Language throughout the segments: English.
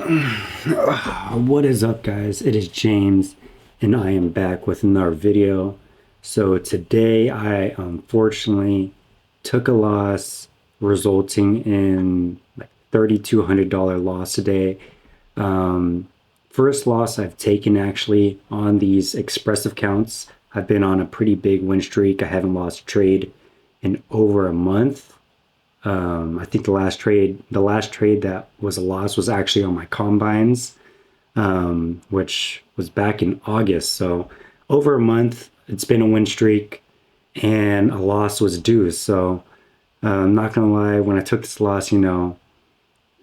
What is up, guys? It is James and I am back with another video. So today I unfortunately took a loss, resulting in like $3,200 loss today. First loss I've taken actually on these expressive counts. I've been on a pretty big win streak. I haven't lost a trade in over a month. I think the last trade that was a loss was actually on my combines, which was back in August. So over a month, it's been a win streak, and a loss was due. So I'm not gonna lie, when I took this loss,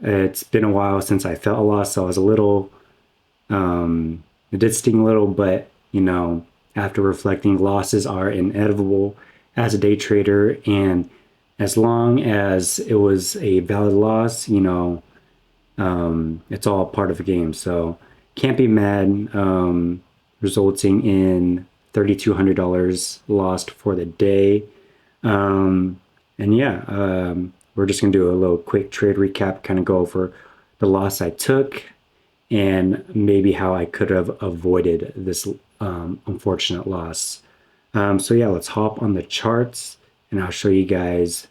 it's been a while since I felt a loss. So I was a little, it did sting a little, but after reflecting, losses are inevitable as a day trader, and as long as it was a valid loss, it's all part of the game. So can't be mad, resulting in $3,200 lost for the day. And yeah, we're just gonna do a little quick trade recap, kind of go over the loss I took and maybe how I could have avoided this unfortunate loss. So yeah, let's hop on the charts and I'll show you guys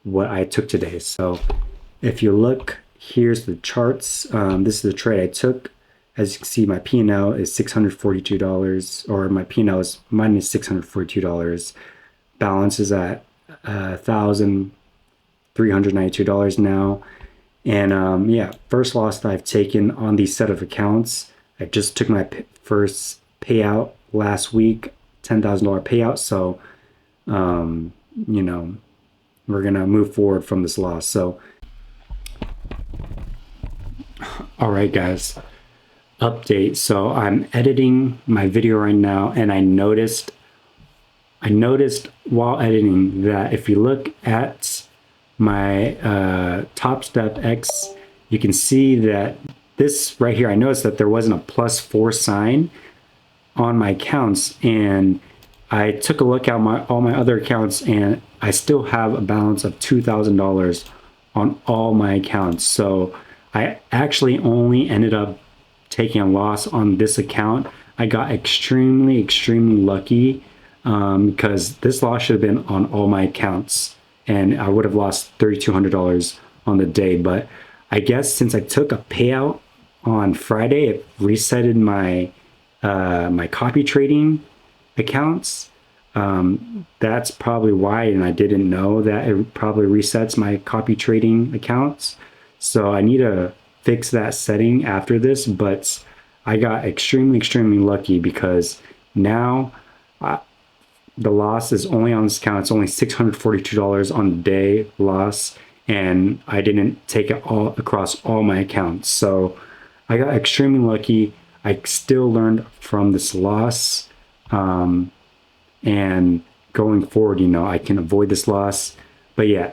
what I took today. So if you look, here's the charts. This is the trade I took. As you can see, my P&L is $642, or my P&L is minus $642. Balance is at $1,392 now. And yeah, first loss that I've taken on these set of accounts. I just took my first payout last week, $10,000 payout. So we're gonna move forward from this loss. So all right, guys, update. So I'm editing my video right now, and I noticed while editing that if you look at my top step X, you can see that this right here, I noticed that there wasn't a +4 sign on my accounts, and I took a look at all my other accounts, and I still have a balance of $2,000 on all my accounts. So I actually only ended up taking a loss on this account. I got extremely lucky, because this loss should have been on all my accounts, and I would have lost $3,200 on the day. But I guess since I took a payout on Friday, it resetted my my copy trading accounts. That's probably why, and I didn't know that it probably resets my copy trading accounts. So I need to fix that setting after this, but I got extremely lucky because now the loss is only on this account. It's only $642 on the day loss, and I didn't take it all across all my accounts. So I got extremely lucky. I still learned from this loss, and going forward, I can avoid this loss. But yeah,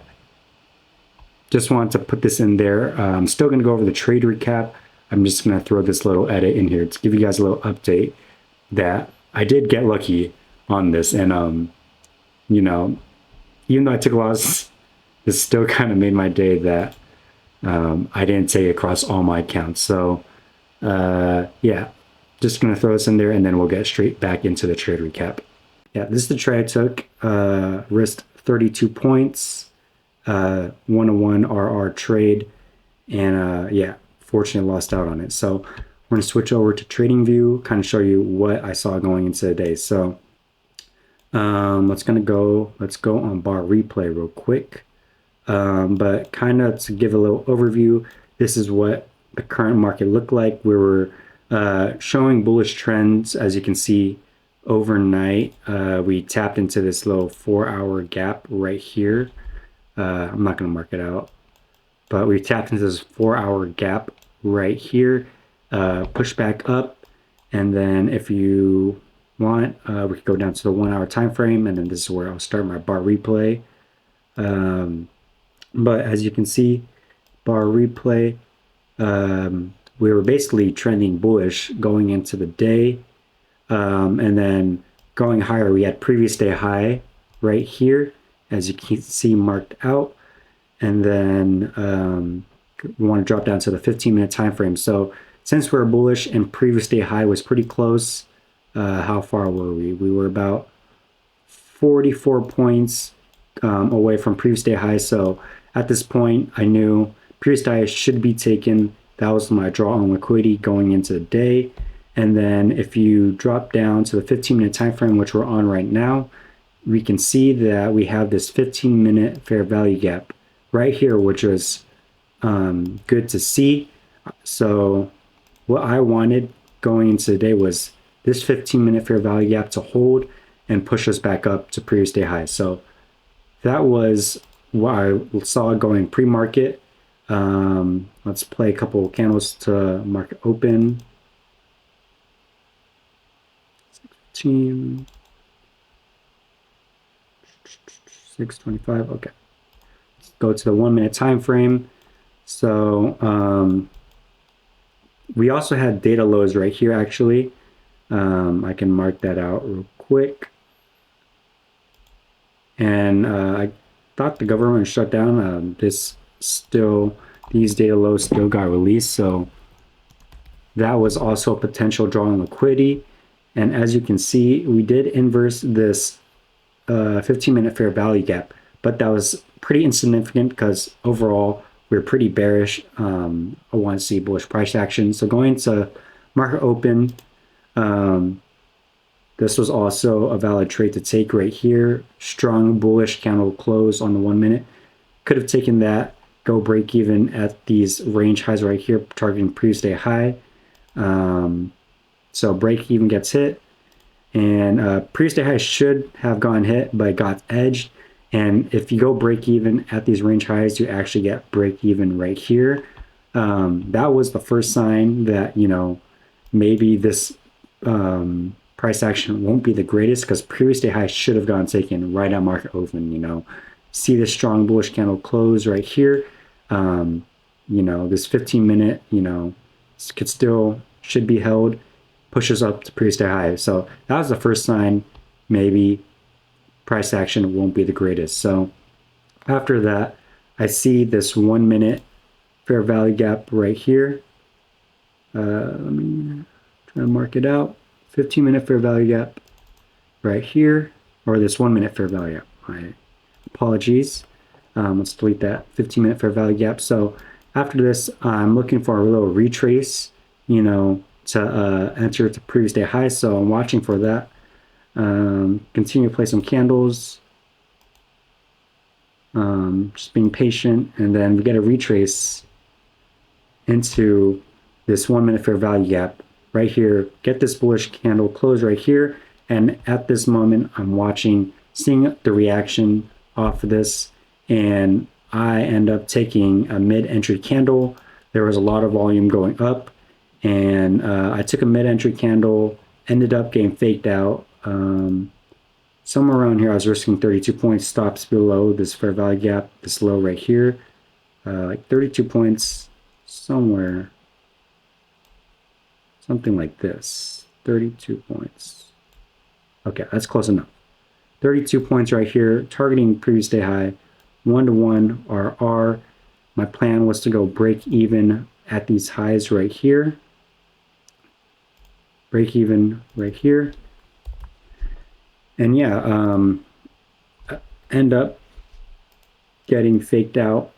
just wanted to put this in there. I'm still going to go over the trade recap. I'm just going to throw this little edit in here to give you guys a little update that I did get lucky on this. And, even though I took a loss, this still kind of made my day that I didn't take across all my accounts. So yeah, just going to throw this in there, and then we'll get straight back into the trade recap. Yeah, this is the trade I took. Risked 32 points, 101 RR trade, and yeah, fortunately lost out on it. So we're going to switch over to trading view, kind of show you what I saw going into the day. So let's go on bar replay real quick. But kind of to give a little overview, this is what the current market looked like. We were showing bullish trends, as you can see. Overnight, we tapped into this little 4-hour gap right here. I'm not going to mark it out, but we tapped into this 4-hour gap right here, push back up, and then if you want, we could go down to the 1-hour time frame, and then this is where I'll start my bar replay. But as you can see, bar replay, we were basically trending bullish going into the day. And then going higher, we had previous day high right here, as you can see marked out. And then we want to drop down to the 15-minute time frame. So since we're bullish and previous day high was pretty close, how far were we? We were about 44 points away from previous day high. So at this point, I knew previous day high should be taken. That was my draw on liquidity going into the day. And then if you drop down to the 15-minute time frame, which we're on right now, we can see that we have this 15-minute fair value gap right here, which was good to see. So what I wanted going into the day was this 15-minute fair value gap to hold and push us back up to previous day high. So that was what I saw going pre-market. Let's play a couple of candles to market open. 625. Okay, let's go to the 1-minute time frame. So we also had data lows right here. Actually, I can mark that out real quick. And I thought the government shut down. These data lows still got released. So that was also a potential draw on liquidity. And as you can see, we did inverse this 15-minute fair value gap, but that was pretty insignificant because overall we're pretty bearish. I want to see bullish price action. So going to market open, this was also a valid trade to take right here. Strong bullish candle close on the 1 minute. Could have taken that, go break even at these range highs right here, targeting previous day high. So break even gets hit, and previous day high should have gone hit, but got edged. And if you go break even at these range highs, you actually get break even right here. That was the first sign that, you know, maybe this price action won't be the greatest, because previous day high should have gone taken right at market open. You know, see this strong bullish candle close right here. You know, this 15-minute, you know, should be held, pushes up to previous day high. So that was the first sign maybe price action won't be the greatest. So after that, I see this 1 minute fair value gap right here. Let me try to mark it out. 15-minute fair value gap right here, or this 1 minute fair value gap. My apologies. Let's delete that 15-minute fair value gap. So after this, I'm looking for a little retrace, you know, to enter to previous day high. So I'm watching for that. Continue to play some candles. Just being patient, and then we get a retrace into this 1 minute fair value gap right here. Get this bullish candle close right here, and at this moment I'm watching, seeing the reaction off of this, and I end up taking a mid-entry candle. There was a lot of volume going up, and I took a mid-entry candle, ended up getting faked out. Somewhere around here I was risking 32 points, stops below this fair value gap, this low right here, like 32 points somewhere, something like this, 32 points. Okay, that's close enough. 32 points right here, targeting previous day high, 1-to-1 RR. My plan was to go break even at these highs right here, break even right here. And yeah, end up getting faked out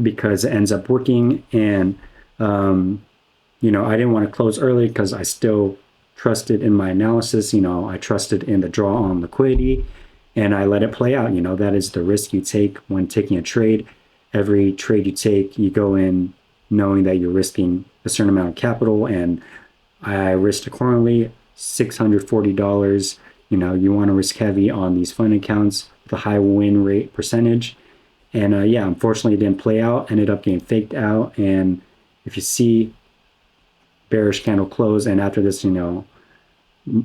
because it ends up working. And, you know, I didn't want to close early because I still trusted in my analysis. You know, I trusted in the draw on liquidity, and I let it play out. You know, that is the risk you take when taking a trade. Every trade you take, you go in knowing that you're risking a certain amount of capital, and I risked accordingly, $640. You know, you want to risk heavy on these fund accounts with a high win rate percentage. And yeah, unfortunately it didn't play out, ended up getting faked out. And if you see bearish candle close, and after this, you know,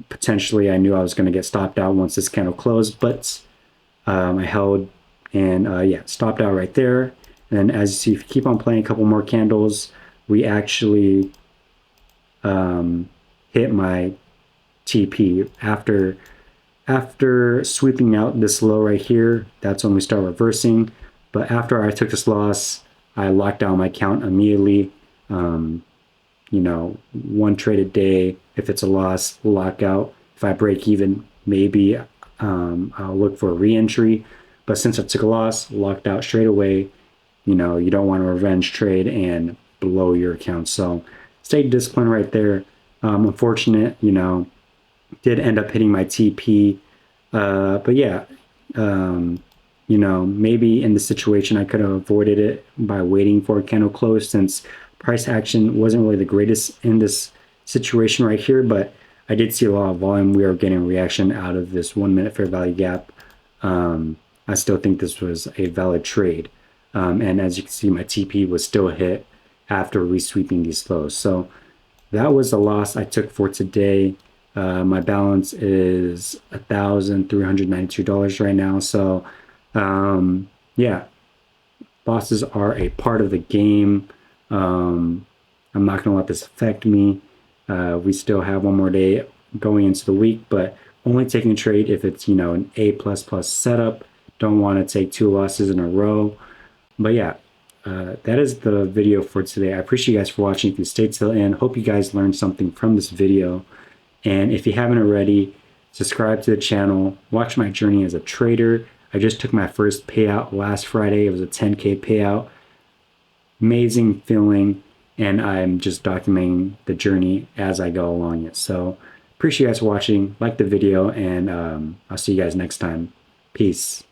potentially I knew I was going to get stopped out once this candle closed, but I held, and yeah, stopped out right there. And as you see, if you keep on playing a couple more candles, we actually hit my TP after sweeping out this low right here. That's when we start reversing. But after I took this loss, I locked down my account immediately. You know, one trade a day. If it's a loss, lock out. If I break even, maybe I'll look for a re-entry. But since I took a loss, locked out straight away. You know, you don't want to revenge trade and blow your account. So stay disciplined right there. Unfortunate, you know, did end up hitting my TP. But yeah, you know, maybe in the situation I could have avoided it by waiting for a candle close, since price action wasn't really the greatest in this situation right here. But I did see a lot of volume. We are getting reaction out of this 1 minute fair value gap. I still think this was a valid trade. And as you can see, my TP was still hit after resweeping these lows. So that was the loss I took for today. My balance is $1,392 right now. So yeah, losses are a part of the game. I'm not going to let this affect me. We still have one more day going into the week, but only taking a trade if it's, you know, an A++ setup. Don't want to take 2 losses in a row. But yeah, that is the video for today. I appreciate you guys for watching. If you stayed till the end, hope you guys learned something from this video. And if you haven't already, subscribe to the channel. Watch my journey as a trader. I just took my first payout last Friday. It was a 10K payout. Amazing feeling. And I'm just documenting the journey as I go along it. So appreciate you guys watching. Like the video, and I'll see you guys next time. Peace.